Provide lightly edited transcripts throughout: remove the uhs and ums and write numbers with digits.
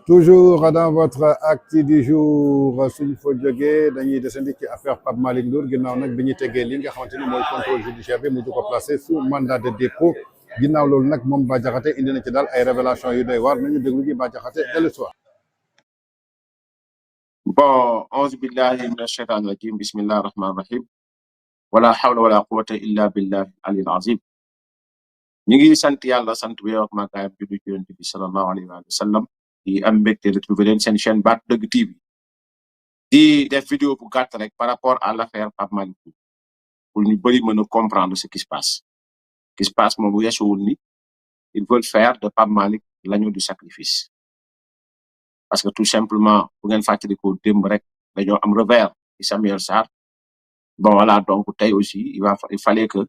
Toujours dans votre acte du jour suñu fa jógee dañuy desandi ci affaire Pape Malick Ndour ginnaaw nag bi ñu tegee li nga xamante ni mooy contrôle judiciaire bi mu di ko placé sous mandat de dépôt ginnaaw loolu nag moom Bah Diakhaté indi na ci daal ay révélation yu doy waar nañu déglu ji Bah Diakhaté dellu soir. Bon, auzu billahi mina shaytaani rajim, bismillahi rahmaani rahim, wala hawla wala quwwata illa billahi alil azim. ñu ngi sant yàlla sant bi wax maakaayam juddu ci yonent bi sallallahu alayhi wa sallam di am mbégte retrouver leen seen chaîne Baatu Dëgg TV di def vidéo bu gàtt rek par rapport à l'affaire Pape Malick Ndour pour ñu bëri mën a comprendre ce qui se passe. Ce qui se passe moom bu yeesuwul ni ils veulent faire de Pape Malick l'agneau du sacrifice parce que tout simplement bu ngeen fàttalikoo démb rek dañoo am revers ci Samuel Sarr. Bon voilà, donc tey aussi il fallait que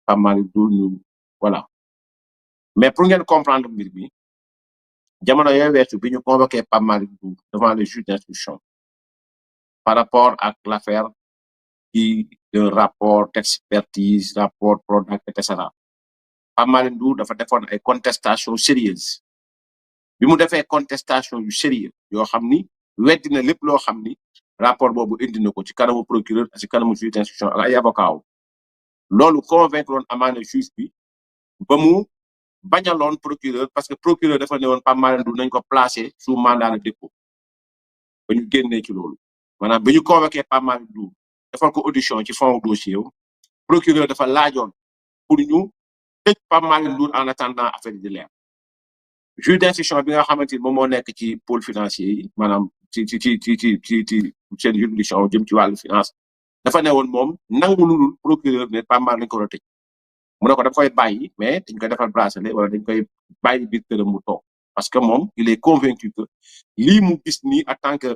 Pape Malick Ndour ñu voilà. Mais pour ngeen comprendre mbir mi jamono yooyu weesu bi ñu convoqué Pape Malick Ndour devant le juge d'instruction par rapport à l'affaire de rapport d'expertise, rapport Prodac etc. Pape Malick Ndour dafa defoon ay contestation sérieuse bi mu defee contestation yu sérieux yoo xam ni weddi na lépp loo xam ni rapport boobu indi na ko ci kanamu procureur ci kanamu juge d'instruction ak ay avocat wu loolu convaincre woon amaana juge bi ba mu bañaloon procureur parce que procureur dafa ne woon Pape Malick Ndour nañ ko placé sous mandat de dépôt ba ñu génnee ci loolu maanaam bi ñu convoqué Pape Malick Ndour defal ko audition ci fond dossier wu procureur dafa laajoon pour ñu tëj Pape Malick Ndour en attendant affaire di leer juge d'instruction bi nga xamante ni moom moo nekk ci pôle financier yi maanaam ci seen juridiction jëm ci wàllu finance dafa ne woon moom nangu lulul procureur ne Pape Malick lañ ko war a tëj mu ne ko dafa koy bàyyi mais dañ koy defal bracelet wala dañ koy bàyyi biir këram mu toog parce que moom il est convaincu que lii mu gis nii en tant que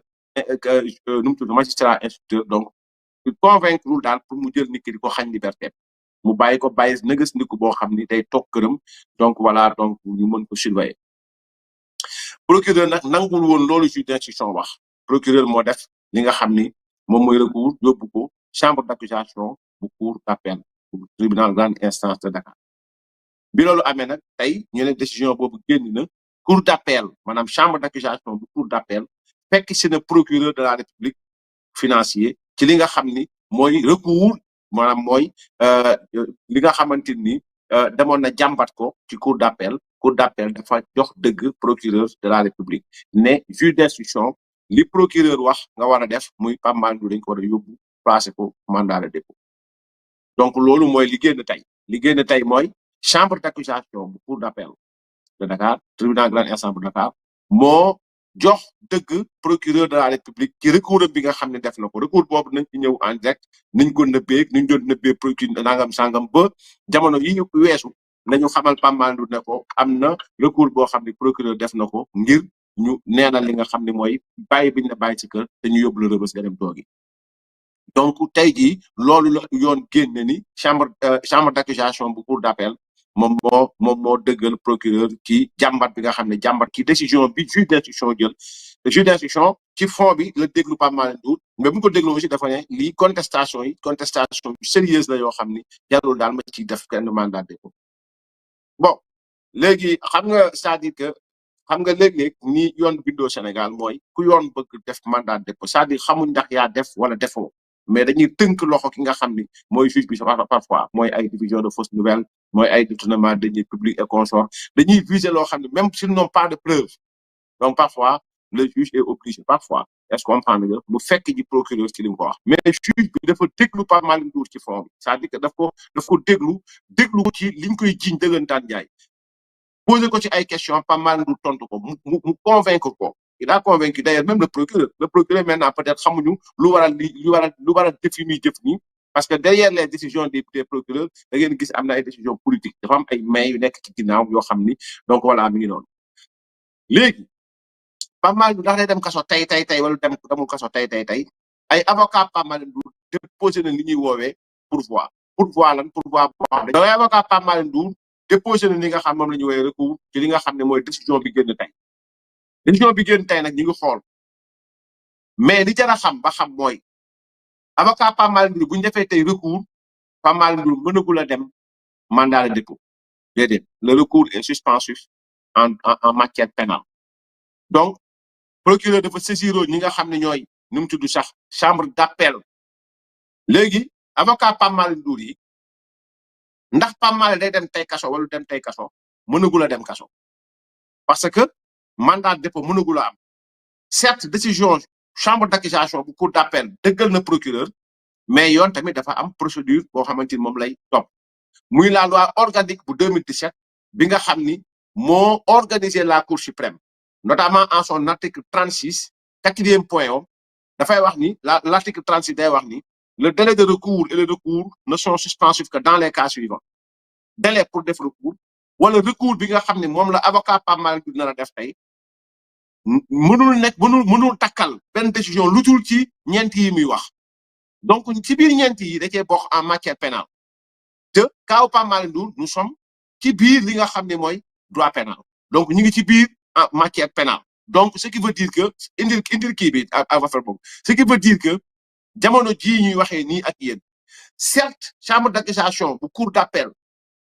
nu mu tudd magistrat instructeur donc il convaincre lul daal pour mu jël nit ki di ko xañ liberté mu bàyyi ko bàyyi nëgës ndiku boo xam ni day toog këram donc voilà donc ñu mën ko surveiller procureur nag nangul woon loolu juge d'instruction wax procureur moo def li nga xam ni moom mooy recours yóbbu ko chambre d'accusation bu cour d'appel bu tribunal grande instance de Dakar bi loolu amee nag tey ñu ne décision boobu génn na cour d'appel maanaam chambre d'accusation bu cour d'appel fekk si na procureur de la république financier ci li nga xam ni mooy recours maanaam mooy li nga xamante ni demoon na jàmbat ko ci cour d'appel dafa jox dëgg procureur de la république ne juge d'instruction li procureur wax nga war a def muy Pape Malick Ndour dañ ko war a yóbbu placé ko mandat de dépôt donc loolu mooy li génn tey mooy chambre d'accusation bu cour d'appel de Dakar tribunal grande instance bu Dakar moo jox dëgg procureur de la république ci recours bi nga xam ne def na ko recours boobu nañ ci ñëw en direct niñ ko nëbbee niñ doon nëbbee procureur nangam sangam ba jamono yi ñu weesu nañu xamal Pape Malick Ndour ne ko am na recours boo xam ne procureur def na ko ngir ñu neenal li nga xam ne mooy bàyyi biñ la bàyyi ci kër te ñu yóbbu la Rebeuss nga dem toogi donc tey jii loolu la yoon génne ni chambre d'accusation bu cour d'appel moom moo dëggal procureur ci jàmbat bi nga xam ne jàmbat ci décision bi juge d'instruction jël juge d'instruction ci fond bi la déglu Pape Malick Ndour mais bu ñu ko déglu aussi dafa ne lii contestation yu sérieuse la yoo xam ni jarul daal ma ci def kenn mandat de dépôt bon léegi xam nga c'est-à-dire que xam nga léeg-léeg ni yoon bindoo Sénégal mooy ku yoon bëgg def mandat de dépôt c'est-à-dire xamuñ ndax yaa def wala defoo mais dañuy tënk loxo ki nga xam ni mooy juge bi parfois mooy ay diffusion de fausses nouvelles mooy ay détournement de deniers publics et consorts dañuy viser loo xam ne même s'ils n'ont pas de preuve donc parfois le juge est obligé parfois est-ce qu'on comprend nga mu fekk ji procureur ci li mu ko wax mais juge bi dafa déglu Pape Malick Ndour ci fond bi c'est-à-dire que daf ko déglu ko ci liñ koy jiiñ dëggantaan jaay posé ko ci ay questions Pape Malick Ndour tontu ko mu convaincre ko il a convaincu d'ailleurs même le procureur maintenant peut-être xamuñu lu waral def yi muy jëf nii parce que derrière les décisions des procureurs da ngeen gis am na ay décisions politiques dafa am ay mains yu nekk ci ginnaaw yoo xam ni donc voilà mi ngi noonu léegi Pape Malick Ndour ndax day dem kaso tey wala demul kaso tey ay avocat Pape Malick Ndour déposé na li ñuy woowee pourvoi boo xam ne avocat Pape Malick Ndour déposé na li nga xam moom la ñuy woowee recours ci li nga xam ne mooy décision bi génn tey nag ñu ngi xool mais li jar a xam ba xam mooy avocat Pape Malick Ndour bu ñu defee tey recours Pape Malick Ndour mënagul a dem mandat de dépôt déedéet le recours est suspensif en matière pénale donc procureur dafa saisiroo ñi nga xam ne ñooy nu mu tudd sax chambre d'appel léegi avocat Pape Malick Ndour yi ndax Pape Malick day dem tey kaso wala dem tey kaso mënagul a dem kaso parce que mandat de dépôt mënagul a am certes décision chambre d'accusation bu cour d'appel dëggal na procureur mais yoon tamit dafa am procédure boo xamante ni moom lay topp muy la loi organique bu 2017 bi nga xam ni moo organiser la cour suprême notamment en son article 36 quatrième point o dafay wax ni l'article 36 day wax ni le délai de recours et le recours ne sont suspensifs que dans les cas suivants délai pour def recours wala recours bi nga xam ne moom la avocat Pape Malick Ndour nar a def tey mënul takkal benn décision lu dul ci ñeent yi muy wax donc ci biir ñeent yi da cee bokk en matière pénale te kaaw Pape Malick Ndour nous sommes ci biir li nga xam ne mooy droit pénal donc ñu ngi ci biir en matière pénale donc ce qui veut dire que indil kii bi affaire boobu ce qui veut dire que jamono jii ñuy waxee nii ak yéen certes chambre d'accusation bu cour d'appel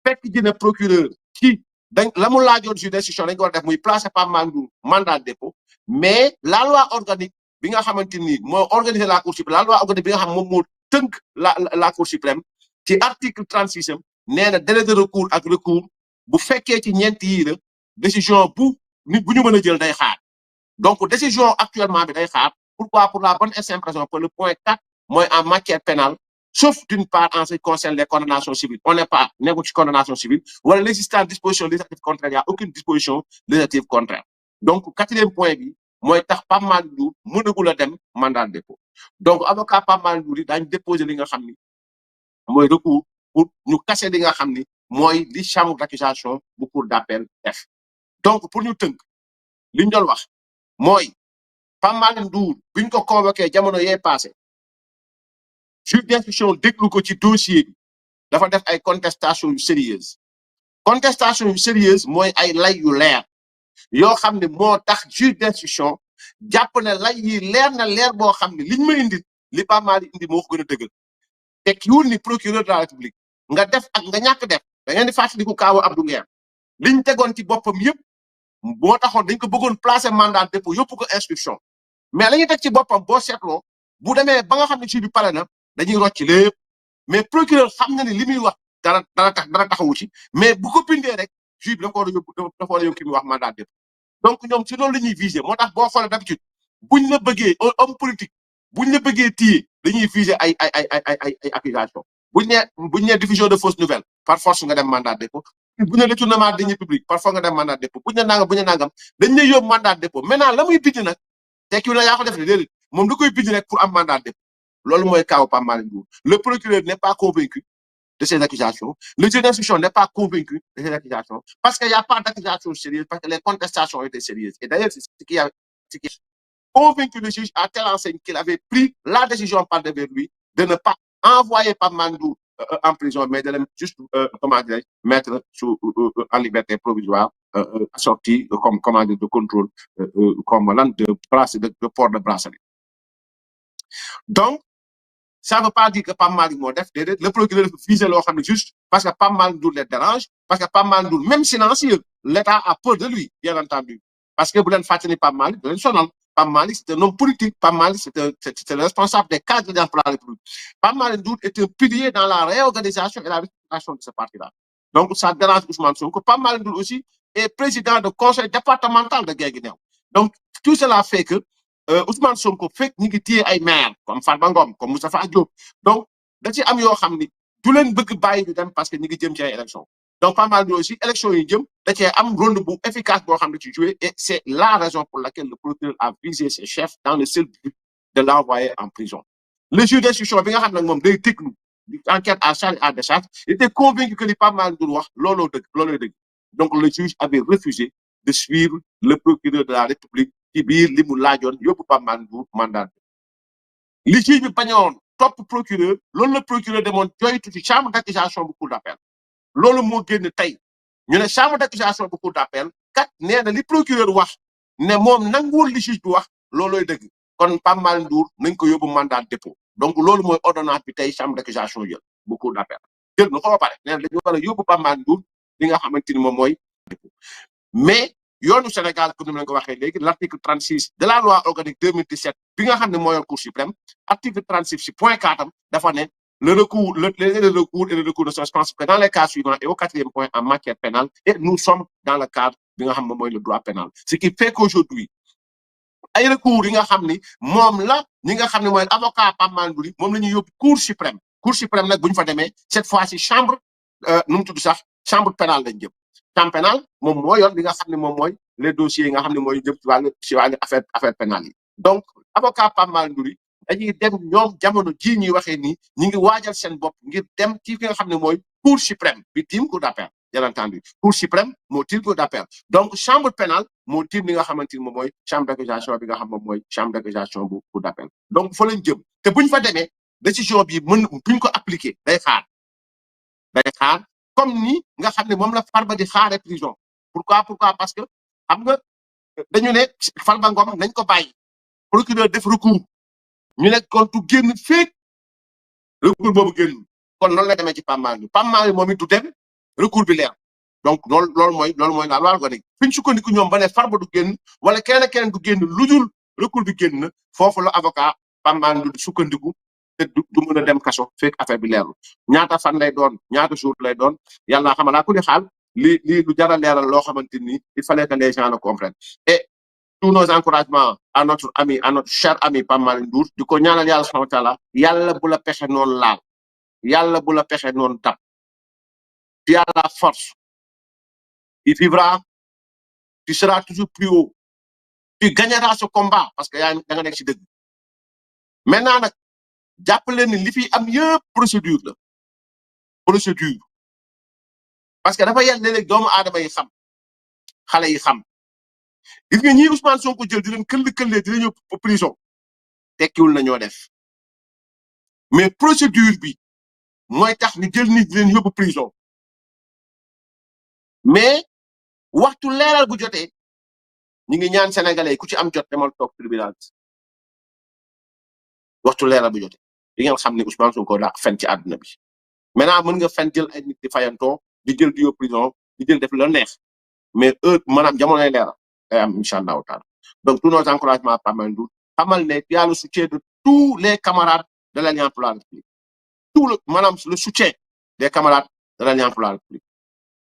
fekk dina procureur ci dañ la mu laajoon juge d'instruction dañ ko war a def muy placer Pape Malick Ndour mandat de dépôt mais la loi organique bi nga xamante ni moo organiser la cour suprême la loi organique bi nga xam moom moo tënk la cour suprême ci article 36 am nee na délai de recours ak recours bu fekkee ci ñeent yii la décision bu ñu mën a jël day xaar donc décision actuellement bi day xaar pourquoi pour la bonne et simple raison que le point 4 mooy en matière pénale sauf d'une part en ce qui concerne les condamnations civiles on n'est pas nekku ci condamnation civile wala l'existence disposition législative contraire il y a aucune disposition législative contraire donc quatrième point bi mooy tax Pape Malick Ndour mënagul a dem mandat de dépôt donc avocat Pape Malick Ndour yi daañu déposer li nga xam ni mooy recours pour ñu casser li nga xam ni mooy li chambre d'accusation bu cour d'appel def donc pour ñu tënk li ñu doon wax mooy Pape Malick Ndour bi ñu ko convoqué jamono yee passé juge d'instruction déglu ko ci dossier bi dafa def ay contestation yu sérieuse mooy ay lay yu leer yoo xam ne moo tax juge d'instruction jàpp ne lay yi leer na leer boo xam ne liñ ma indi li Pape Malick indi moo ko gën a dëggal te kiwul ni procureur de la république nga def ak nga ñàkk def da ngeen di fàttaliku kaawu Abdou Nguer liñ tegoon ci boppam yëpp boo taxoon dañ ko bëggoon placer mandat de dépôt yóbbu ko instruction mais la ñuy teg ci boppam boo seetloo bu demee ba nga xam ne juge bi pare na dañuy rocc lépp mais procureur xam na ni li muy wax dara taxawu ci mais bu ko bindee rek juge bi dafa war a yóbbu dafa war a yóbbu ki muy wax mandat de dépôt donc ñoom ci loolu la ñuy viser moo tax boo xoolee d'habitude buñ la bëggee homme politique buñ la bëggee téye dañuy viser ay accusation buñ ne diffusion de fausses nouvelles par force nga dem mandat de dépôt buñ ne détournement de deniers publics par force nga dem mandat de dépôt buñ ne nangam dañ lay yóbbu mandat de dépôt maintenant la muy bind nag tekki na yaa ko def ne déedéet moom da koy bind rek pour am mandat de dépôt loolu mooy kaaw Pape Malick Ndour le procureur n'est pas convaincu de ces accusations le juge d'instruction n'est pas convaincu de ces accusations parce qu'il n'y a pas d'accusation sérieuse parce que les contestations étaient sérieuses et d'ailleurs c'est ce qui a convaincu le juge à telle enseigne qu'il avait pris la décision par devers lui de ne pas envoyer Pape Malick Ndour en prison mais de le juste comment dirais-je mettre en liberté provisoire assorti comme commande de contrôle comme lan de port de bracelet donc ça veut pas dire que Pape Malick moo def déedéet le procureur dafa viser loo xam ne juste parce que Pape Malick Ndour les dérange parce que Pape Malick Ndour même silencieux l'État a peur de lui bien entendu parce que bu leen fàttali Pape Malick da leen sonal Pape Malick c'est un homme politique Pape Malick c'est le responsable des cadres de la République Pape Malick Ndour est un pilier dans la réorganisation et la restructuration de ce parti-là donc ça dérange Ousmane Sonko Pape Malick Ndour aussi est président du conseil départemental de Guinguinéo donc tout cela fait que Ousmane Sonko fekk ñu ngi téye ay maire comme Farba Ngom comme Moustapha Diop donc da ci am yoo xam ni du leen bëgg bàyyi ñu dem parce que ñu ngi jëm ci ay élections donc Pape Malick Ndour aussi élections yi jëm da cee am rôle bu efficace boo xam ne ci joué et c'est la raison pour laquelle le procureur a visé ses chefs dans le seul but de l'envoyer en prison le juge d'instruction bi nga xam nag moom day déglu enquête à charge et à décharge était convaincu que li Pape Malick Ndour wax looloo dëgg donc le juge avait refusé de suivre le procureur de la République ci biir li mu laajoon yóbbu Pape Malick Ndour mandat li juge bi bañoon topp procureur loolu la procureur demoon joytu ci chambre d'accusation bu cour d'appel loolu moo génn tey ñu ne chambre d'accusation bu cour d'appel kat nee na li procureur wax ne moom nanguwul li juge bi wax loolooy dëgg kon Pape Malick Ndour nañ ko yóbbu mandat de dépôt donc loolu mooy ordonnance bi tey chambre d'accusation jël bu cour d'appel jël na ko ba pare nee na dañu war a yóbbu Pape Malick Ndour li nga xamante ni moom mooy dépôt mais yoonu Sénégal comme ni ma leen ko waxee léegi l'article 36 de la loi organique 2017 bi nga xam ne moo yor Cour suprême article 36 ci point 4 am dafa ne le recours et le recours ne sont dispensés que dans les cas suivants et au 4e point en matière pénale et nous sommes dans le cadre bi nga xam ne mooy le droit pénal ce qui fait qu'aujourd'hui ay recours yi nga xam ni moom la ñi nga xam ne mooy avocat Pape Malick Ndour moom la ñuy yóbbu Cour suprême nag bu ñu fa demee cette fois-ci chambre nu mu tudd sax chambre pénale lañ jëm chambre pénale moom moo yor li nga xam ne moom mooy les dossiers yi nga xam ne mooy jëm ci wàllu affaire pénale yi donc avocat Pape Malick Ndour dañuy dem ñoom jamono jii ñuy waxee nii ñu ngi waajal seen bopp ngir dem ci fi nga xam ne mooy Cour suprême bi tiim cour d'appel bien entendu Cour suprême moo tiim cour d'appel donc chambre pénale moo tiim li nga xamante ni moom mooy chambre d'accusation bi nga xam moom mooy chambre d'accusation bu cour d'appel donc fa lañ jëm te buñ fa demee décision bi buñ ko appliquer day xaar comme ni nga xam ne moom la Farba di xaare prison pourquoi parce que xam nga dañu ne Farba Ngom nañ ko bàyyi procureur def recours ñu ne kon tu génn féeg recours boobu génn kon noonu la demee ci Pape Malick moom it du dem recours bi leer donc loolu mooy la loi organique fi ñu sukkandiku ñoom ba ne Farba du génn wala keneen du génn lu dul recours bi génn foofu la avocat Pape Malick du sukkandiku te du mën a dem kaso fekk affaire bi leerlu ñaata fan lay doon ñaata jour lay doon yàlla xamalaa ku di xaal lii lu jar a leeral loo xamante ni il fallait que les gens le comprennent et tous nos encouragements à notre cher ami Pape Malick Ndour di ko ñaanal yàlla subhanahu wa taala yàlla bu la pexe noonu laal yàlla bu la pexe noonu tap tu as la force tu vivras tu seras toujours plus haut tu gagneras ce combat parce que da nga nekk ci dëgg maintenant nag jàpp leen ni li fi am yëpp procédure parce que dafa yel léeg-léeg doomu aadama yi xam xale yi xam gis nga ñii Ousmane Sonko jël di leen këllee di leen yóbbu prison tekkiwul na ñoo def mais procédure bi mooy tax ñu jël nit di leen yóbbu prison mais waxtu leeral bu jotee ñu ngi ñaan sénégalais ku ci am jot demal toog tribunal waxtu leeral bu jotee di ngeen xam ne Ousmane Sonko daa fen ci àdduna bi maintenant mën nga fen jël ay nit di fayantoo di jël di yóbbu prison di jël def la neex mais maanaam jamonoy leeral day am incha allahu taala donc tous nos encouragements Pape Malick Ndour xamal ne y a le soutien de tous les camarades de l'Alliance pour la République le soutien des camarades de l'Alliance pour la République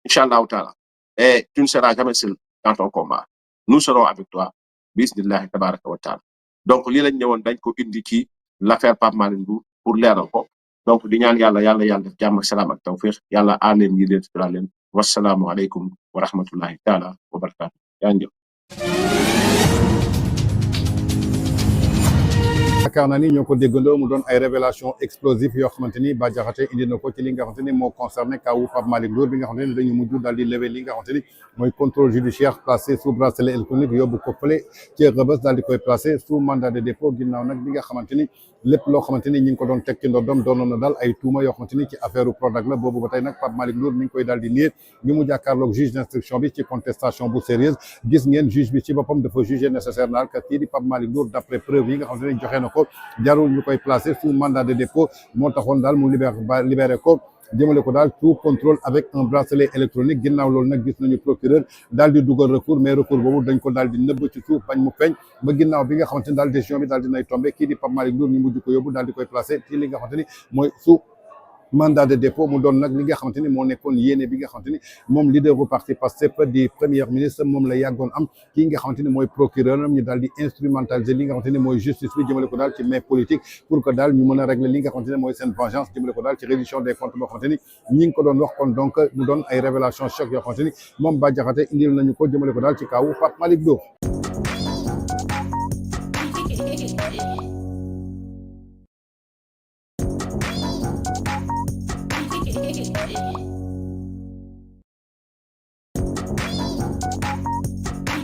incha allahu taala et tu ne seras jamais seul dans ton combat nous serons avec toi bismillahi tabaraka wa taala donc lii lañ ñëwoon dañ ko indi ci l'affaire Pape Malick Ndour pour leeral ko donc di ñaan yàlla def jàmm ak salaam ak tawfiq yàlla aar leen yi leen sutura leen wasalaamu aleykum wa rahmatullahi taala wa barakatu yaa ngi yaakaar naa ni ñoo ko déggandoo mu doon ay révélation explosive yoo xamante ni Bah Diakhaté indi na ko ci li nga xamante ni moo concerné kawu Pape Malick Ndour bi nga xamante ni dañu mujj daal di lever li nga xamante ni mooy contrôle judiciaire placé sous bracelet électronique yóbbu ko fële ci Rebeuss daal di koy placé sous mandat de dépôt ginnaaw nag bi nga xamante ni lépp loo xamante ni ñi ngi ko doon teg ci ndoddom doonoon na daal ay tuuma yoo xamante ni ci affaire Prodac la boobu ba tey nag Pape Malick Ndour mi ngi koy daal di nier bi mu jàkkaarloog juge d'instruction bi ci contestation bu sérieuse gis ngeen juge bi ci boppam dafa jugé nécessaire naal que kii di Pape Malick Ndour d'après preuve yi nga xamante ni joxe na ko jarul ñu koy placer sous mandat de dépôt moo taxoon daal mu libéré ko jëmale ko daal tout contrôle avec un bracelet électronique ginnaaw loolu nag gis nañu procureur daal di dugal recours mais recours boobu dañ ko daal di nëbb ci suuf bañ mu feeñ ba ginnaaw bi nga xamante ni daal décision bi daal dinay tombé kii di Pape Malick Ndour ñu mujj ko yóbbu daal di koy placé ci li nga xamante ni mooy sous mandat de dépôt mu doon nag li nga xamante ni moo nekkoon yéene bi nga xamante ni moom leader bu parti Pastef di premier ministre moom la yàggoon am kii nga xamante ni mooy procureur am ñu daal di instrumentaliser li nga xamante ni mooy justice bi jëmale ko daal ci main politique pour que daal ñu mën a régler li nga xamante ni mooy seen vengeance jëmale ko daal ci reddition des comptes boo xamante ni ñi ngi ko doon wax kon donc mu doon ay révélation choc yoo xamante ni moom Bah Diakhaté indil nañu ko jëmale ko daal ci kawu Pape Malick Ndour. Hey.